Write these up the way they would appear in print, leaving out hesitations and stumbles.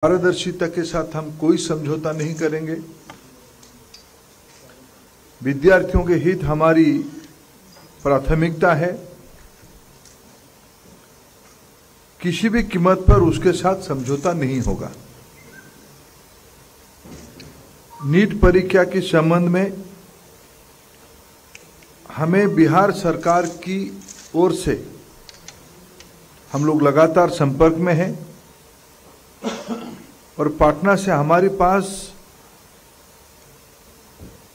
पारदर्शिता के साथ हम कोई समझौता नहीं करेंगे। विद्यार्थियों के हित हमारी प्राथमिकता है। किसी भी कीमत पर उसके साथ समझौता नहीं होगा। नीट परीक्षा के संबंध में हमें बिहार सरकार की ओर से हम लोग लगातार संपर्क में हैं और पटना से हमारे पास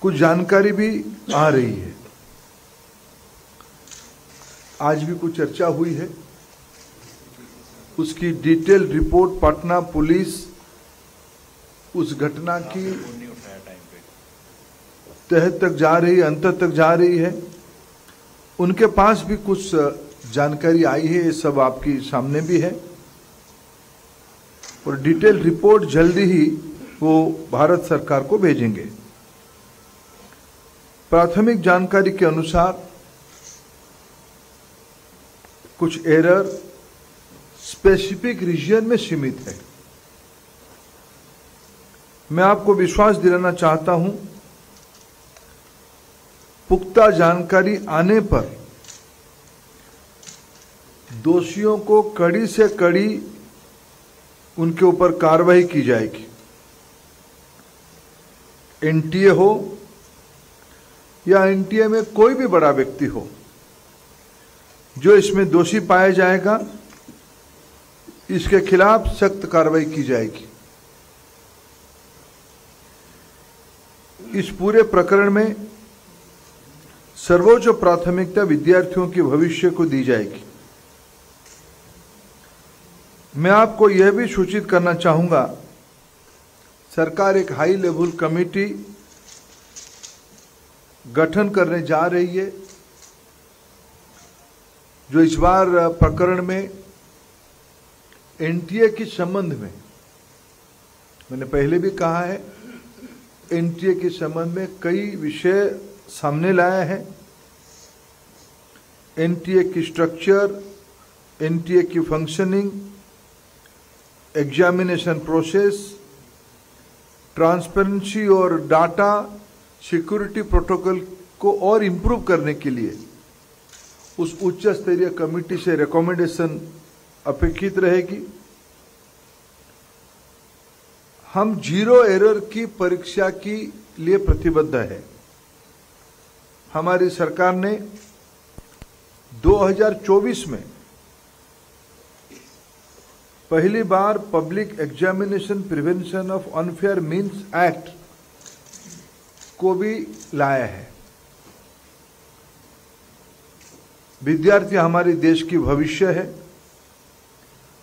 कुछ जानकारी भी आ रही है। आज भी कुछ चर्चा हुई है, उसकी डिटेल रिपोर्ट पटना पुलिस उस घटना की तह तक जा रही है, अंत तक जा रही है। उनके पास भी कुछ जानकारी आई है, ये सब आपके सामने भी है और डिटेल रिपोर्ट जल्दी ही वो भारत सरकार को भेजेंगे। प्राथमिक जानकारी के अनुसार कुछ एरर स्पेसिफिक रीजन में सीमित है। मैं आपको विश्वास दिलाना चाहता हूं, पुख्ता जानकारी आने पर दोषियों को कड़ी से कड़ी उनके ऊपर कार्रवाई की जाएगी। एनटीए हो या एनटीए में कोई भी बड़ा व्यक्ति हो, जो इसमें दोषी पाया जाएगा, इसके खिलाफ सख्त कार्रवाई की जाएगी। इस पूरे प्रकरण में सर्वोच्च प्राथमिकता विद्यार्थियों के भविष्य को दी जाएगी। मैं आपको यह भी सूचित करना चाहूंगा, सरकार एक हाई लेवल कमेटी गठन करने जा रही है, जो इस बार प्रकरण में एनटीए के संबंध में, मैंने पहले भी कहा है, एनटीए के संबंध में कई विषय सामने लाया है। एनटीए की स्ट्रक्चर, एनटीए की फंक्शनिंग, एग्जामिनेशन प्रोसेस, ट्रांसपेरेंसी और डाटा सिक्योरिटी प्रोटोकॉल को और इम्प्रूव करने के लिए उस उच्च स्तरीय कमेटी से रिकमेंडेशन अपेक्षित रहेगी। हम जीरो एरर की परीक्षा के लिए प्रतिबद्ध है। हमारी सरकार ने 2024 में पहली बार public examination prevention of unfair means act को भी लाया है। विद्यार्थी हमारे देश की भविष्य है।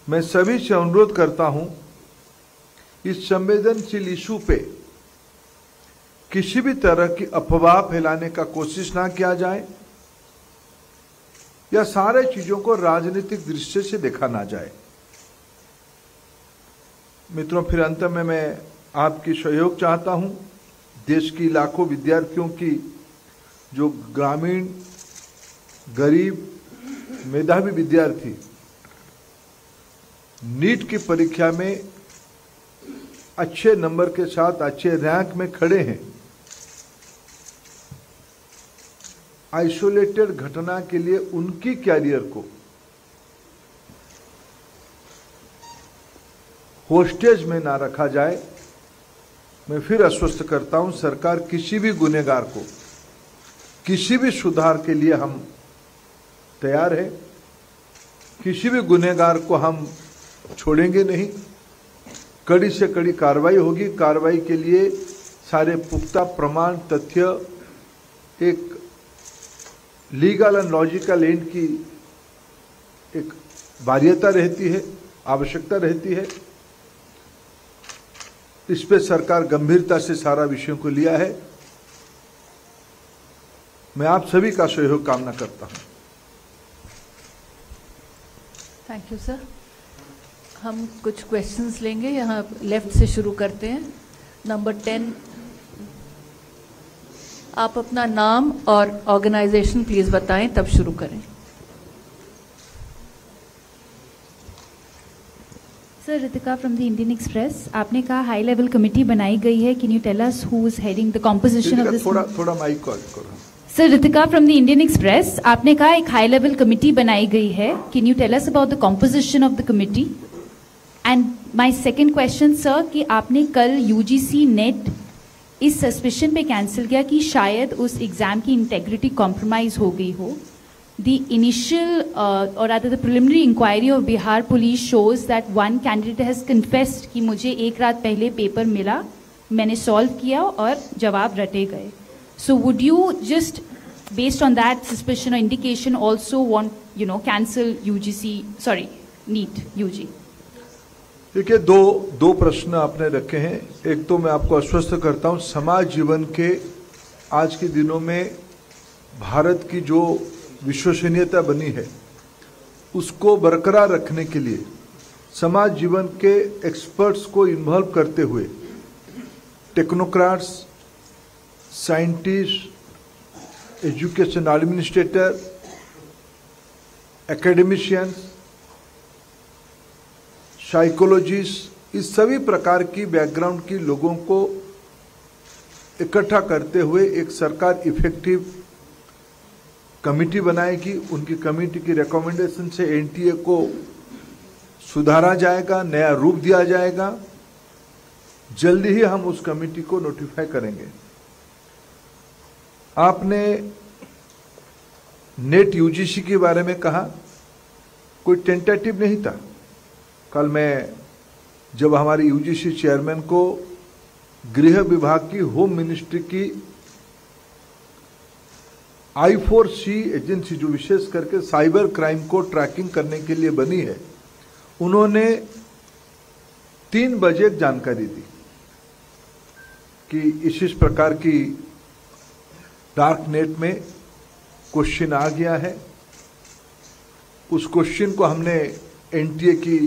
मैं सभी से अनुरोध करता हूं, इस संवेदनशील इशू पे किसी भी तरह की अफवाह फैलाने का कोशिश ना किया जाए या सारे चीजों को राजनीतिक दृष्टि से देखा ना जाए। मित्रों, फिर अंत में मैं आपकी सहयोग चाहता हूं। देश की लाखों विद्यार्थियों की, जो ग्रामीण, गरीब, मेधावी विद्यार्थी नीट की परीक्षा में अच्छे नंबर के साथ अच्छे रैंक में खड़े हैं, आइसोलेटेड घटना के लिए उनकी कैरियर को होस्टेज में ना रखा जाए। मैं फिर आश्वस्त करता हूं, सरकार किसी भी गुनहगार को, किसी भी सुधार के लिए हम तैयार है। किसी भी गुनहगार को हम छोड़ेंगे नहीं। कड़ी से कड़ी कार्रवाई होगी। कार्रवाई के लिए सारे पुख्ता प्रमाण, तथ्य, एक लीगल एंड लॉजिकल एंड की एक बाध्यता रहती है, आवश्यकता रहती है। इस पे सरकार गंभीरता से सारा विषयों को लिया है। मैं आप सभी का सहयोग कामना करता हूं। Thank you sir. हम कुछ क्वेश्चंस लेंगे, यहाँ लेफ्ट से शुरू करते हैं। नंबर 10, आप अपना नाम और ऑर्गेनाइजेशन प्लीज बताएं, तब शुरू करें। Sir Sir, Ritika from the Indian Express. आपने कहा हाई लेवल कमेटी बनाई गई है. Can you tell us who is heading the composition of this? थोड़ा माइक कॉल करो. Sir, Ritika from the Indian Express. आपने कहा एक हाई लेवल कमेटी बनाई गई है. Can you tell us about the composition of the committee? And my second question, sir, कि आपने कल UGC नेट इस सस्पेशन पे कैंसिल किया कि शायद उस एग्जाम की इंटेग्रिटी कॉम्प्रोमाइज हो गई हो. The initial or rather the preliminary inquiry of Bihar police shows that one candidate has confessed कि मुझे एक रात पहले पेपर मिला, मैंने सॉल्व किया और जवाब रटे गए. So would you just based on that suspicion or indication also want cancel NEET UG? देखिए दो प्रश्न आपने रखे हैं. एक तो मैं आपको आश्वस्त करता हूं, समाज जीवन के आज के दिनों में भारत की जो विश्वसनीयता बनी है उसको बरकरार रखने के लिए समाज जीवन के एक्सपर्ट्स को इन्वॉल्व करते हुए technocrats, scientist, education administrator, academicians, psychologist, इस सभी प्रकार की बैकग्राउंड की लोगों को इकट्ठा करते हुए एक सरकार इफेक्टिव कमिटी बनाएगी. उनकी कमिटी की रिकमेंडेशन से एनटीए को सुधारा जाएगा, नया रूप दिया जाएगा. जल्दी ही हम उस कमिटी को नोटिफाई करेंगे. आपने नेट यूजीसी के बारे में कहा, कोई टेंटेटिव नहीं था. कल मैं जब हमारे यूजीसी चेयरमैन को गृह विभाग की, होम मिनिस्ट्री की I4C एजेंसी जो विशेष करके साइबर क्राइम को ट्रैकिंग करने के लिए बनी है, उन्होंने 3 बजे जानकारी दी कि इस प्रकार की डार्क नेट में क्वेश्चन आ गया है. उस क्वेश्चन को हमने एनटीए की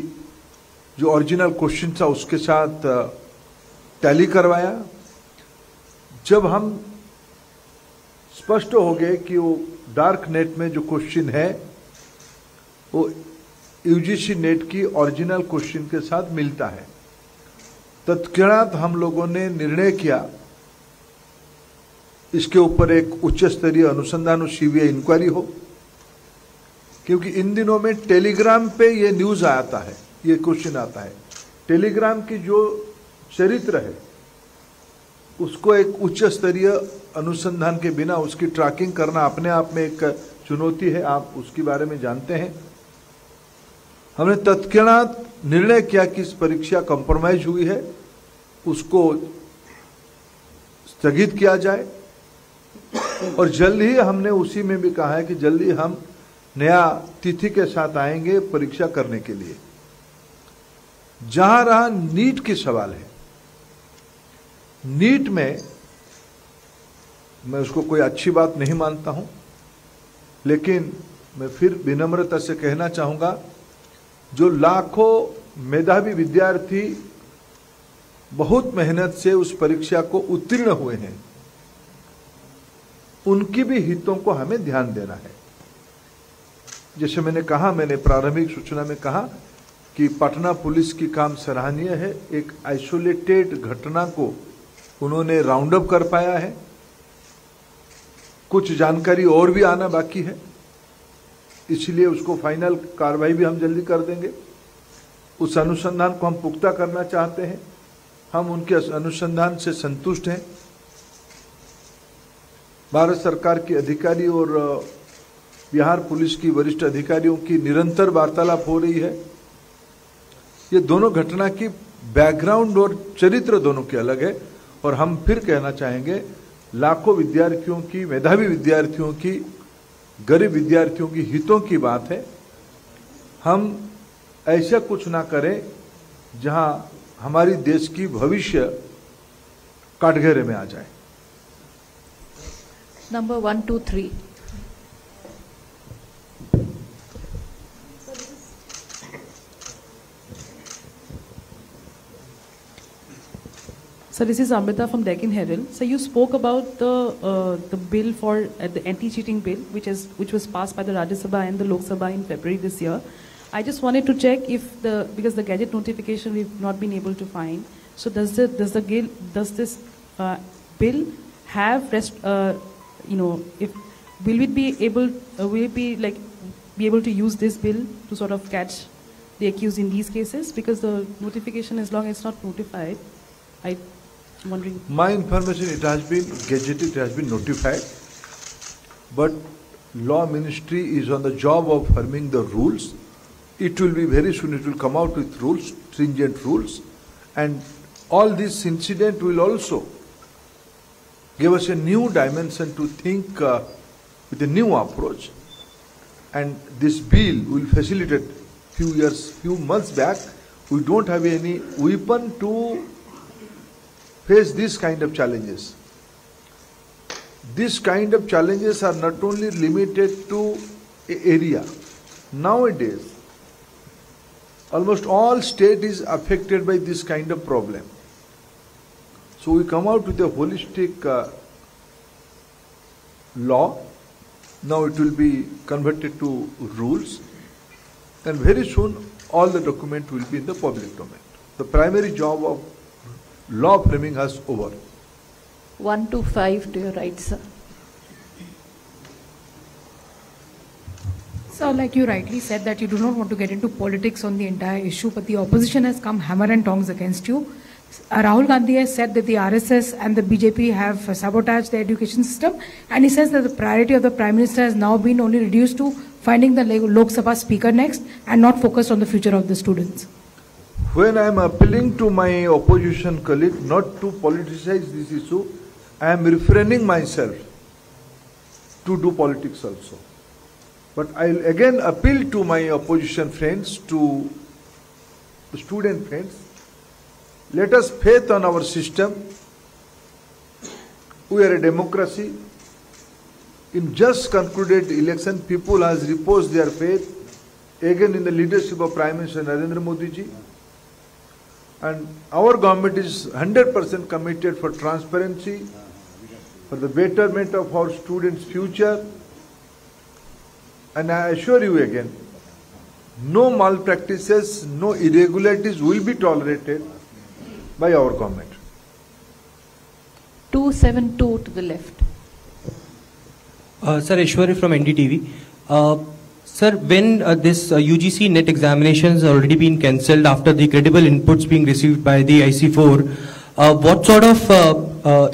जो ओरिजिनल क्वेश्चन था उसके साथ टैली करवाया. जब हम स्पष्ट हो गए कि वो डार्क नेट में जो क्वेश्चन है वो यूजीसी नेट की ओरिजिनल क्वेश्चन के साथ मिलता है, तत्क्षणात हम लोगों ने निर्णय किया इसके ऊपर एक उच्च स्तरीय अनुसंधान और सीबीआई इंक्वायरी हो. क्योंकि इन दिनों में टेलीग्राम पे ये न्यूज आता है, ये क्वेश्चन आता है. टेलीग्राम की जो चरित्र है उसको एक उच्च स्तरीय अनुसंधान के बिना उसकी ट्रैकिंग करना अपने आप में एक चुनौती है. आप उसके बारे में जानते हैं. हमने तत्क्षणात निर्णय किया कि इस परीक्षा कॉम्प्रोमाइज हुई है, उसको स्थगित किया जाए. और जल्द ही हमने उसी में भी कहा है कि जल्दी हम नया तिथि के साथ आएंगे परीक्षा करने के लिए. जहां रहा नीट की सवाल है, नीट में मैं उसको कोई अच्छी बात नहीं मानता हूं, लेकिन मैं फिर विनम्रता से कहना चाहूंगा, जो लाखों मेधावी विद्यार्थी बहुत मेहनत से उस परीक्षा को उत्तीर्ण हुए हैं, उनकी भी हितों को हमें ध्यान देना है. जैसे मैंने कहा, मैंने प्रारंभिक सूचना में कहा कि पटना पुलिस की काम सराहनीय है. एक आइसोलेटेड घटना को उन्होंने राउंड अप कर पाया है. कुछ जानकारी और भी आना बाकी है, इसलिए उसको फाइनल कार्रवाई भी हम जल्दी कर देंगे. उस अनुसंधान को हम पुख्ता करना चाहते हैं. हम उनके अनुसंधान से संतुष्ट हैं. भारत सरकार के अधिकारी और बिहार पुलिस की वरिष्ठ अधिकारियों की निरंतर वार्तालाप हो रही है. ये दोनों घटना की बैकग्राउंड और चरित्र दोनों के अलग है. और हम फिर कहना चाहेंगे, लाखों विद्यार्थियों की, मेधावी विद्यार्थियों की, गरीब विद्यार्थियों की हितों की बात है. हम ऐसा कुछ ना करें जहां हमारी देश की भविष्य कटघरे में आ जाए. Number 1, 2, 3. So this is Amrita from Deccan Herald. So you spoke about the bill for the anti-cheating bill, which was passed by the Rajya Sabha and the Lok Sabha in February this year. I just wanted to check if because the gadget notification we've not been able to find. So does this bill have if will it be able to use this bill to sort of catch the accused in these cases, because the notification, as long as it's not notified, I'm wondering. My information, it has been gazetted, it has been notified, but Law Ministry is on the job of forming the rules. It will be very soon, it will come out with rules, stringent rules, and all this incident will also give us a new dimension to think with a new approach. And this bill will facilitate. Few months back, we don't have any weapon to face this kind of challenges. This kind of challenges are not only limited to an area. Nowadays, almost all state is affected by this kind of problem. So we come out with a holistic law. Now it will be converted to rules, and very soon all the document will be in the public domain. The primary job of law framing has over. 1 to 5 to your right, sir. So, like you rightly said, that you do not want to get into politics on the entire issue, but the opposition has come hammer and tongs against you. Rahul Gandhi has said that the RSS and the BJP have sabotaged the education system, and he says that the priority of the Prime Minister has now been only reduced to finding the Lok Sabha speaker next and not focused on the future of the students. When I am appealing to my opposition colleague not to politicize this issue, I am refraining myself to do politics also. But I will again appeal to my opposition friends, to the student friends, let us faith on our system. We are a democracy. In just concluded election, people has reposed their faith again in the leadership of Prime Minister Narendra Modi ji. And our government is 100% committed for transparency, for the betterment of our students' future. And I assure you again, no malpractices, no irregularities will be tolerated by our government. 272 to the left. Sir, Ishwari from NDTV. Sir, when this UGC NET examinations have already been cancelled after the credible inputs being received by the IC4, what sort of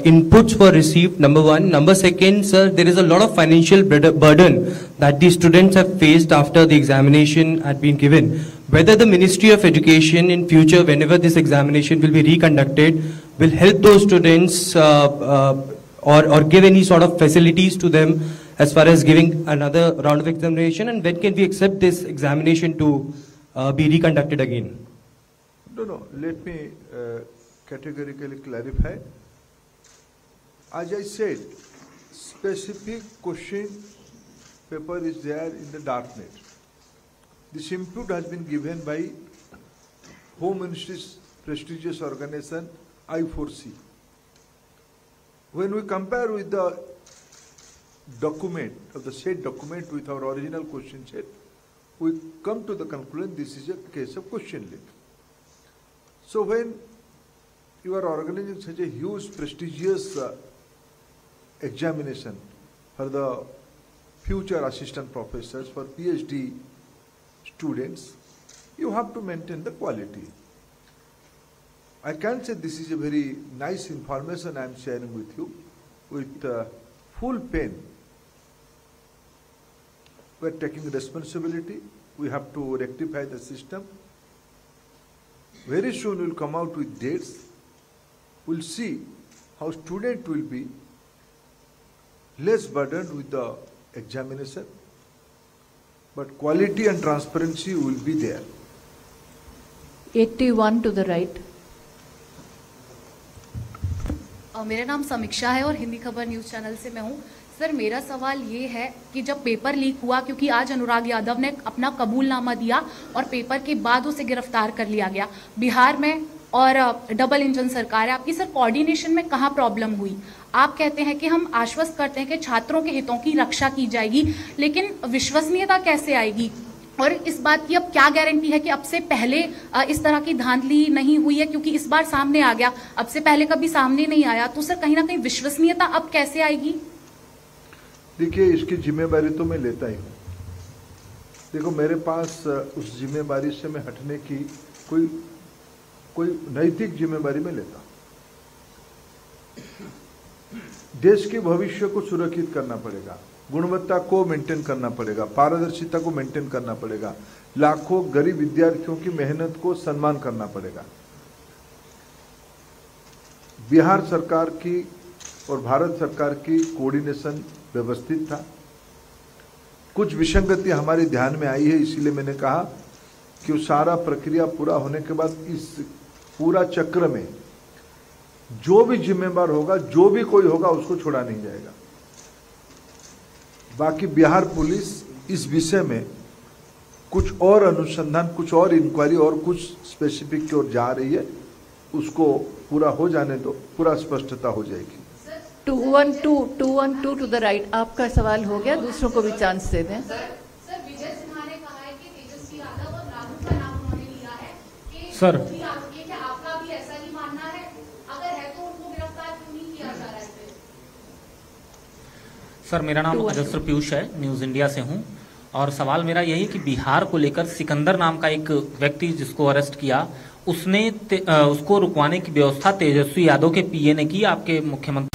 inputs were received, number one? Number second, sir, there is a lot of financial burden that the students have faced after the examination had been given. Whether the Ministry of Education in future, whenever this examination will be reconducted, will help those students or give any sort of facilities to them as far as giving another round of examination, and when can we accept this examination to be reconducted again? No, let me categorically clarify. As I said, specific question paper is there in the darknet. This input has been given by Home Ministry's prestigious organization I4C. When we compare with the document, of the said document with our original question set, we come to the conclusion this is a case of question leak. So when you are organizing such a huge prestigious examination for the future assistant professors, for PhD students, you have to maintain the quality. I can't say this is a very nice information I am sharing with you with full pain. We are taking responsibility. We have to rectify the system. Very soon we will come out with dates. We will see how student will be less burdened with the examination, but quality and transparency will be there. 81 to the right. मेरा नाम समीक्षा है और हिंदी खबर news channel से मैं हूँ। Sir, मेरा सवाल ये है कि जब पेपर लीक हुआ, क्योंकि आज अनुराग यादव ने अपना कबूलनामा दिया और पेपर के बाद उसे गिरफ्तार कर लिया गया, बिहार में और डबल इंजन सरकार है आपकी, सर कोऑर्डिनेशन में कहाँ प्रॉब्लम हुई? आप कहते हैं कि हम आश्वस्त करते हैं कि छात्रों के हितों की रक्षा की जाएगी, लेकिन विश्वसनीयता कैसे आएगी और इस बात की अब क्या गारंटी है कि अब से पहले इस तरह की धांधली नहीं हुई है, क्योंकि इस बार सामने आ गया, अब से पहले कभी सामने नहीं आया, तो सर कहीं ना कहीं विश्वसनीयता अब कैसे आएगी? देखिए, इसकी जिम्मेदारी तो मैं लेता ही हूँ। देखो, मेरे पास उस जिम्मेदारी से मैं हटने की कोई नैतिक जिम्मेदारी में लेता हूँ। देश के भविष्य को सुरक्षित करना पड़ेगा, गुणवत्ता को मेंटेन करना पड़ेगा, पारदर्शिता को मेंटेन करना पड़ेगा, लाखों गरीब विद्यार्थियों की मेहनत को सम्मान करना पड़ेगा। बिहार सरकार की और भारत सरकार की कोऑर्डिनेशन व्यवस्थित था। कुछ विसंगति हमारे ध्यान में आई है, इसीलिए मैंने कहा कि वो सारा प्रक्रिया पूरा होने के बाद इस पूरा चक्र में जो भी जिम्मेदार होगा, जो भी कोई होगा, उसको छोड़ा नहीं जाएगा। बाकी बिहार पुलिस इस विषय में कुछ और अनुसंधान, कुछ और इंक्वायरी और कुछ स्पेसिफिक की ओर जा रही है, उसको पूरा हो जाने दो, पूरा स्पष्टता हो जाएगी। 212 टू द राइट, आपका सवाल हो गया, दूसरों को भी चांस दे दें। सर, विजय सिन्हा ने कहा है कि तेजस्वी यादव और राहुल का नाम उन्होंने लिया है कि सर, क्या आपका भी ऐसा ही मानना है? अगर है तो उनको गिरफ्तार क्यों नहीं किया जा रहा है? सर, मेरा नाम अजस्र पीयूष है, न्यूज इंडिया से हूं, और सवाल मेरा यही कि बिहार को लेकर सिकंदर नाम का एक व्यक्ति जिसको अरेस्ट किया, उसको रुकवाने की व्यवस्था तेजस्वी यादव के पीए ने की, आपके मुख्यमंत्री